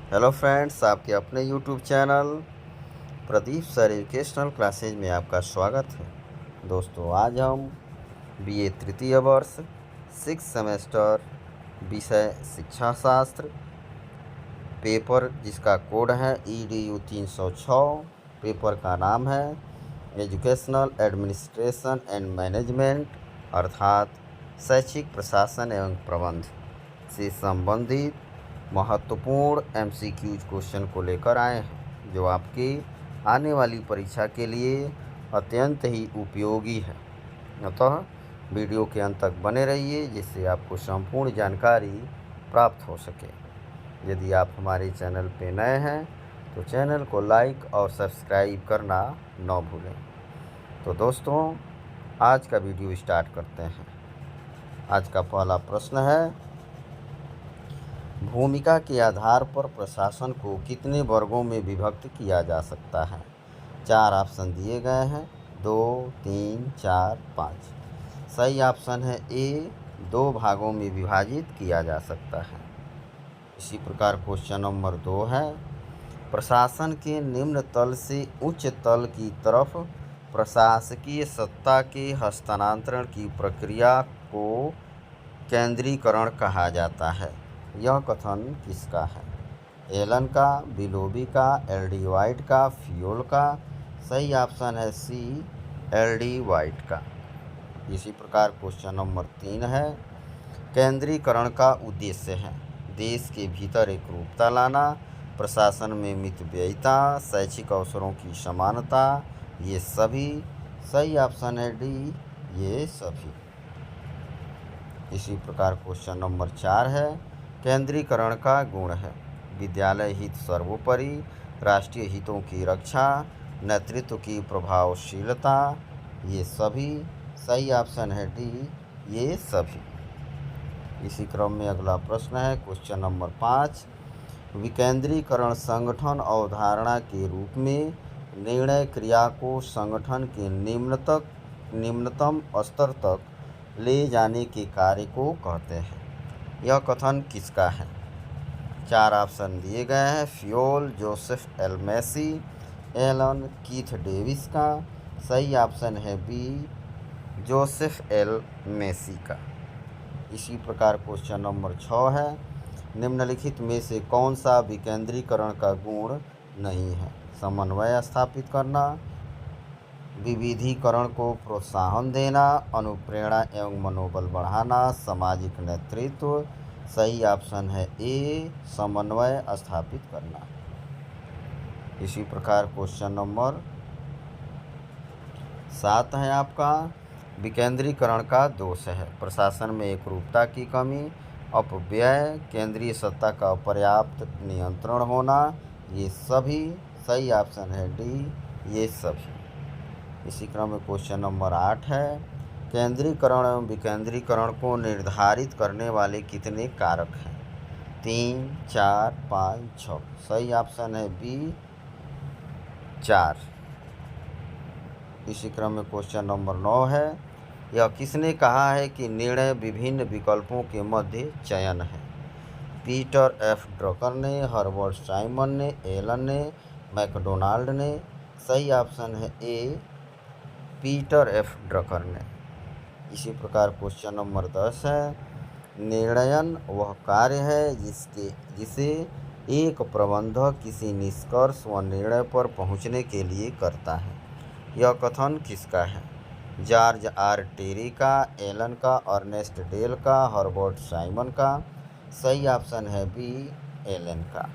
Hello friends, आपके अपने YouTube channel Pradeep sir educational classes में आपका स्वागत है। दोस्तों, आज हम बीए तृतीय वर्ष 6 सेमेस्टर विषय शिक्षा शास्त्र पेपर जिसका कोड है EDU 306। पेपर का नाम है एजुकेशनल एडमिनिस्ट्रेशन एंड मैनेजमेंट अर्थात शैक्षिक प्रशासन एवं प्रबंध से संबंधित महत्वपूर्ण MCQs क्वेश्चन को लेकर आए हैं, जो आपकी आने वाली परीक्षा के लिए अत्यंत ही उपयोगी है। अतः वीडियो के अंत तक बने रहिए, जिससे आपको संपूर्ण जानकारी प्राप्त हो सके। यदि आप हमारे चैनल पे नए हैं तो चैनल को लाइक और सब्सक्राइब करना न भूलें। तो दोस्तों, आज का वीडियो स्टार्ट करते हैं। आज का पहला प्रश्न है, भूमिका के आधार पर प्रशासन को कितने वर्गों में विभक्त किया जा सकता है? 4 ऑप्शन दिए गए हैं, 2, 3, 4, 5। सही ऑप्शन है ए, 2 भागों में विभाजित किया जा सकता है। इसी प्रकार क्वेश्चन नंबर 2 है, प्रशासन के निम्न तल से उच्च तल की तरफ प्रशासकीय सत्ता के हस्तांतरण की प्रक्रिया को केंद्रीकरण कहा जाता है। यह कथन किसका है? एलन का, बिलोबी का, LD वाइट का, फियोल का? सही ऑप्शन है सी, LD वाइट का। इसी प्रकार क्वेश्चन नंबर 3 है, केंद्रीकरण का उद्देश्य है देश के भीतर एकरूपता लाना, प्रशासन में मितव्ययिता, शैक्षिक अवसरों की समानता, ये सभी? सही ऑप्शन है डी, ये सभी। इसी प्रकार क्वेश्चन नंबर 4 है, केंद्रीकरण का गुण है विद्यालय हित सर्वोपरि, राष्ट्रीय हितों की रक्षा, नेतृत्व की प्रभावशीलता, ये सभी? सही ऑप्शन है डी, ये सभी। इसी क्रम में अगला प्रश्न है क्वेश्चन नंबर 5, विकेंद्रीकरण संगठन अवधारणा के रूप में निर्णय क्रिया को संगठन के निम्नतम स्तर तक ले जाने के कार्य को कहते हैं। यह कथन किसका है? 4 ऑप्शन दिए गए हैं, फियोल, Joseph L Massey, Allen, Keith Davis का? सही ऑप्शन है बी, जोसेफ एल मैसी का। इसी प्रकार क्वेश्चन नंबर 6 है, निम्नलिखित में से कौन सा विकेंद्रीकरण का गुण नहीं है? समन्वय स्थापित करना, विविधीकरण को प्रोत्साहन देना, अनुप्रेरणा एवं मनोबल बढ़ाना, सामाजिक नेतृत्व? सही ऑप्शन है ए, समन्वय स्थापित करना। इसी प्रकार क्वेश्चन नंबर 7 है आपका, विकेंद्रीकरण का दोष है प्रशासन में एकरूपता की कमी, अपव्यय, केंद्रीय सत्ता का पर्याप्त नियंत्रण होना, ये सभी? सही ऑप्शन है डी, ये सभी। इसी क्रम में क्वेश्चन नंबर 8 है, केंद्रीकरण एवं विकेंद्रीकरण को निर्धारित करने वाले कितने कारक हैं? 3, 4, 5, 6? सही ऑप्शन है बी, 4। इसी क्रम में क्वेश्चन नंबर 9 है, यह किसने कहा है कि निर्णय विभिन्न विकल्पों के मध्य चयन है? पीटर एफ ड्रकर ने, हर्बर्ट साइमन ने, एलन ने, मैकडोनाल्ड ने? सही ऑप्शन है ए, पीटर एफ ड्रकर ने। इसी प्रकार क्वेश्चन नंबर 10 है, निर्णयन वह कार्य है जिसे एक प्रबंधक किसी निष्कर्ष व निर्णय पर पहुंचने के लिए करता है। यह कथन किसका है? जॉर्ज आर टेरी का, एलन का, अर्नेस्ट डेल का, हर्बर्ट साइमन का? सही ऑप्शन है बी, एलन का।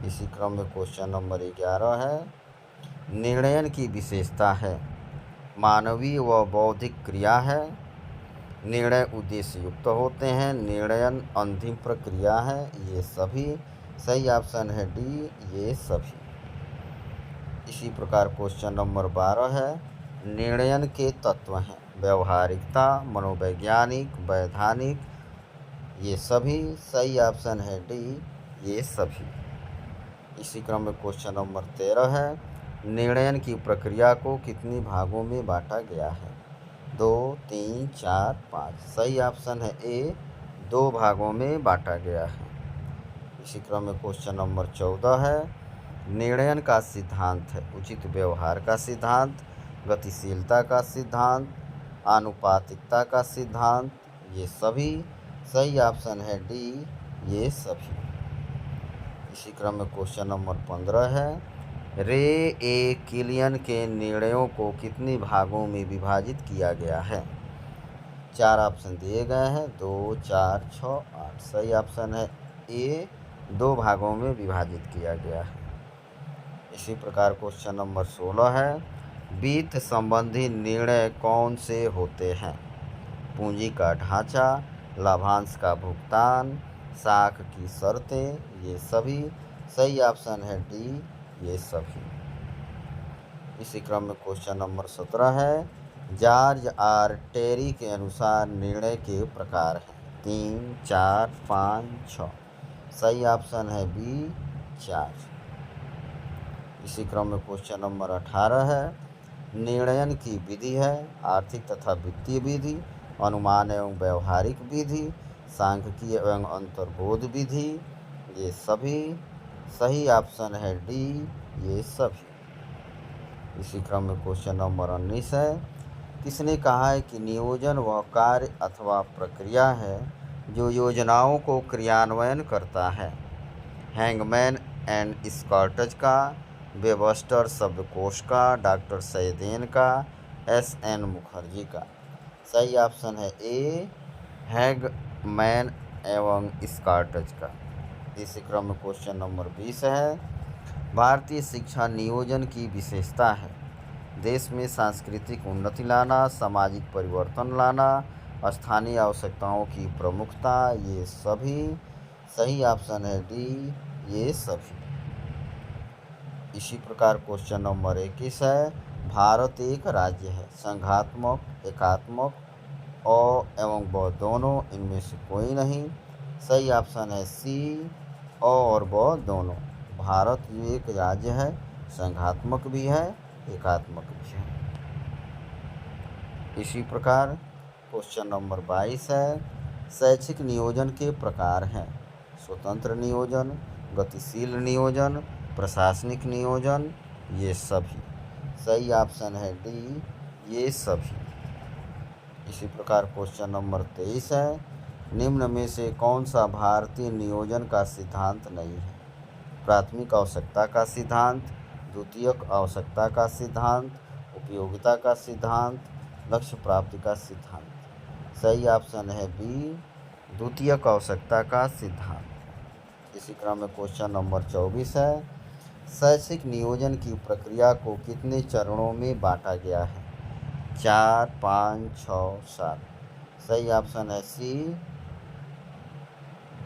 इसी क्रम में क्वेश्चन नंबर 11 है, निर्णयन की विशेषता है मानवीय व बौद्धिक क्रिया है, निर्णय उद्देश्य युक्त होते हैं, निर्णयन अंतिम प्रक्रिया है, ये सभी? सही ऑप्शन है डी, ये सभी। इसी प्रकार क्वेश्चन नंबर 12 है, निर्णयन के तत्व हैं व्यवहारिकता, मनोवैज्ञानिक, वैधानिक? ये सभी? सही ऑप्शन है डी, ये सभी। इसी क्रम में क्वेश्चन नंबर 13 है, निर्णयन की प्रक्रिया को कितने भागों में बांटा गया है? 2, 3, 4, 5? सही ऑप्शन है ए, 2 भागों में बांटा गया है। इसी क्रम में क्वेश्चन नंबर 14 है, निर्णयन का सिद्धांत है उचित व्यवहार का सिद्धांत, गतिशीलता का सिद्धांत, आनुपातिकता का सिद्धांत, ये सभी। सही ऑप्शन है डी, ये सभी। इसी क्रम में क्वेश्चन नंबर 15 है, रे ए किलियन के निर्णयों को कितने भागों में विभाजित किया गया है? 4 ऑप्शन दिए गए हैं, 2, 4, 6, 8। सही ऑप्शन है ए, 2 भागों में विभाजित किया गया है। इसी प्रकार क्वेश्चन नंबर 16 है, वित्त संबंधी निर्णय कौन से होते हैं? पूंजी का ढांचा, लाभांश का भुगतान, साख की शर्तें, ये सभी। सही ऑप्शन है डी, ये सभी। इसी क्रम में क्वेश्चन नंबर 17 है, जॉर्ज आर टेरी के अनुसार निर्णय के प्रकार हैं 3, 4, 5, 6। सही ऑप्शन है बी, 4। इसी क्रम में क्वेश्चन नंबर 18 है, निर्णयन की विधि है आर्थिक तथा वित्तीय विधि, अनुमान एवं व्यवहारिक विधि, सांख्यिकीय एवं अंतर्बोध विधि, ये सभी। सही ऑप्शन है डी, ये सभी। इसी क्रम में क्वेश्चन नंबर 19 है, किसने कहा है कि नियोजन वह कार्य अथवा प्रक्रिया है जो योजनाओं को क्रियान्वयन करता है? हैंगमैन एंड स्कॉर्टज का, वेबस्टर शब्दकोश का, डॉक्टर सैदेन का, एस.एन. मुखर्जी का। सही ऑप्शन है ए, हैंगमैन एवं स्कॉर्टज का। इसी क्रम में क्वेश्चन नंबर 20 है, भारतीय शिक्षा नियोजन की विशेषता है देश में सांस्कृतिक उन्नति लाना, सामाजिक परिवर्तन लाना, स्थानीय आवश्यकताओं की प्रमुखता, ये सभी। सही ऑप्शन है डी, ये सभी। इसी प्रकार क्वेश्चन नंबर 21 है, भारत एक राज्य है संघात्मक, एकात्मक, अ एवं ब दोनों, इनमें से कोई नहीं। सही ऑप्शन है सी, अ और ब दोनों। भारत एक राज्य है, संघात्मक भी है, एकात्मक भी है। इसी प्रकार क्वेश्चन नंबर 22 है, शैक्षिक नियोजन के प्रकार हैं स्वतंत्र नियोजन, गतिशील नियोजन, प्रशासनिक नियोजन, ये सभी। सही ऑप्शन है डी, ये सभी। इसी प्रकार क्वेश्चन नंबर 23 है, निम्न में से कौन सा भारतीय नियोजन का सिद्धांत नहीं है? प्राथमिक आवश्यकता का सिद्धांत, द्वितीयक आवश्यकता का सिद्धांत, उपयोगिता का सिद्धांत, लक्ष्य प्राप्ति का सिद्धांत। सही ऑप्शन है बी, द्वितीयक आवश्यकता का सिद्धांत। इसी क्रम में क्वेश्चन नंबर 24 है, शैक्षिक नियोजन की प्रक्रिया को कितने चरणों में बांटा गया है? 4, 5, 6, 7। सही ऑप्शन है सी,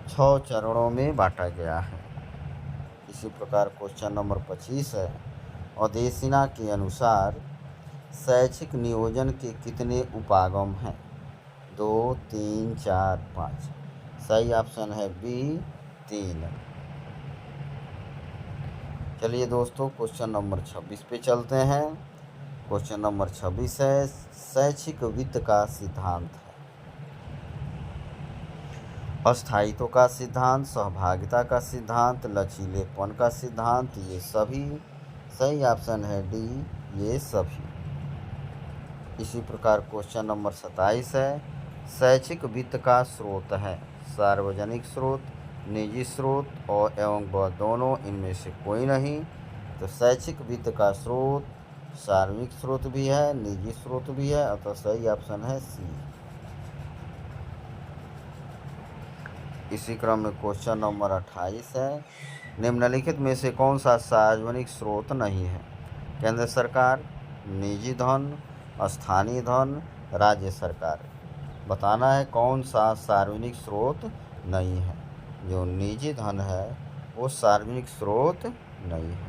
6 चरणों में बांटा गया है। इसी प्रकार क्वेश्चन नंबर 25 है, अदेसिना के अनुसार शैक्षिक नियोजन के कितने उपागम हैं? 2, 3, 4, 5। सही ऑप्शन है बी, 3। चलिए दोस्तों क्वेश्चन नंबर 26 पे चलते हैं। क्वेश्चन नंबर 26 है, शैक्षिक वित्त का सिद्धांत है अस्थायित्व का सिद्धांत, सहभागिता का सिद्धांत, लचीलेपन का सिद्धांत, ये सभी। सही ऑप्शन है डी, ये सभी। इसी प्रकार क्वेश्चन नंबर 27 है, शैक्षिक वित्त का स्रोत है सार्वजनिक स्रोत, निजी स्रोत और एवं व दोनों, इनमें से कोई नहीं। तो शैक्षिक वित्त का स्रोत सार्वजनिक स्रोत भी है, निजी स्रोत भी है, अतः सही ऑप्शन है सी। इसी क्रम में क्वेश्चन नंबर 28 है, निम्नलिखित में से कौन सा सार्वजनिक स्रोत नहीं है? केंद्र सरकार, निजी धन, स्थानीय धन, राज्य सरकार। बताना है कौन सा सार्वजनिक स्रोत नहीं है। जो निजी धन है वो सार्वजनिक स्रोत नहीं है।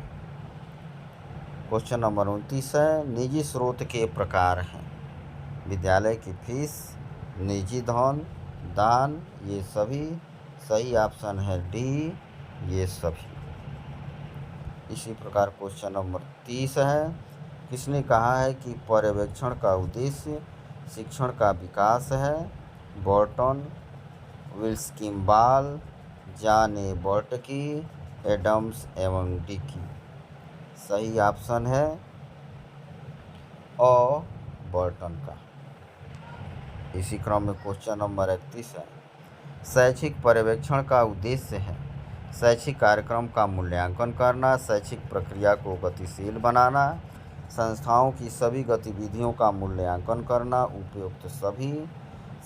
क्वेश्चन नंबर 29 है, निजी स्रोत के प्रकार हैं विद्यालय की फीस, निजी धन, दान, ये सभी। सही ऑप्शन है डी, ये सभी। इसी प्रकार क्वेश्चन नंबर 30 है, किसने कहा है कि पर्यवेक्षण का उद्देश्य शिक्षण का विकास है? बर्टन, विल्स किम्बाल, जाने बर्ट की, एडम्स एवं डिकी। सही ऑप्शन है अ बर्टन का। इसी क्रम में क्वेश्चन नंबर 31 है। शैक्षिक पर्यवेक्षण का उद्देश्य है शैक्षिक कार्यक्रम का मूल्यांकन करना, शैक्षिक प्रक्रिया को गतिशील बनाना, संस्थाओं की सभी गतिविधियों का मूल्यांकन करना, उपयुक्त सभी।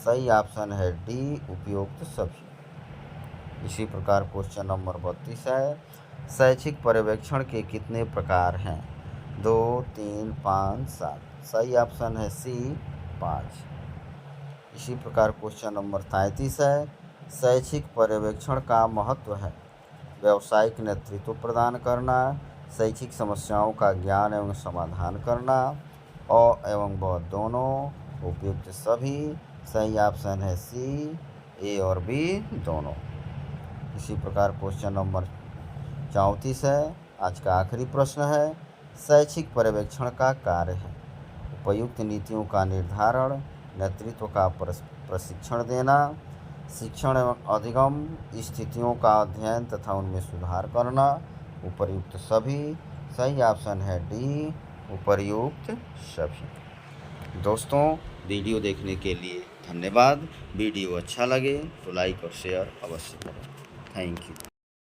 सही ऑप्शन है डी, उपयुक्त सभी। इसी प्रकार क्वेश्चन नंबर 32 है। शैक्षिक पर्यवेक्षण के कितने प्रकार हैं? 2, 3, 5, 7। सही ऑप्शन है सी, 5। इसी प्रकार क्वेश्चन नंबर 33 है। शैक्षिक पर्यवेक्षण का महत्व है व्यावसायिक नेतृत्व प्रदान करना, शैक्षिक समस्याओं का ज्ञान एवं समाधान करना, अ एवं ब दोनों, उपयुक्त सभी। सही ऑप्शन है सी, ए और बी दोनों। इसी प्रकार क्वेश्चन नंबर 34 है। आज का आखिरी प्रश्न है। शैक्षिक पर्यवेक्षण का कार्य है उपयुक्त नीतियों का निर्धारण, नेतृत्व का प्रशिक्षण देना, शिक्षण एवं अधिगम स्थितियों का अध्ययन तथा उनमें सुधार करना, उपर्युक्त सभी। सही ऑप्शन है डी, उपर्युक्त सभी। दोस्तों, वीडियो देखने के लिए धन्यवाद। वीडियो अच्छा लगे तो लाइक और शेयर अवश्य करें। Thank you.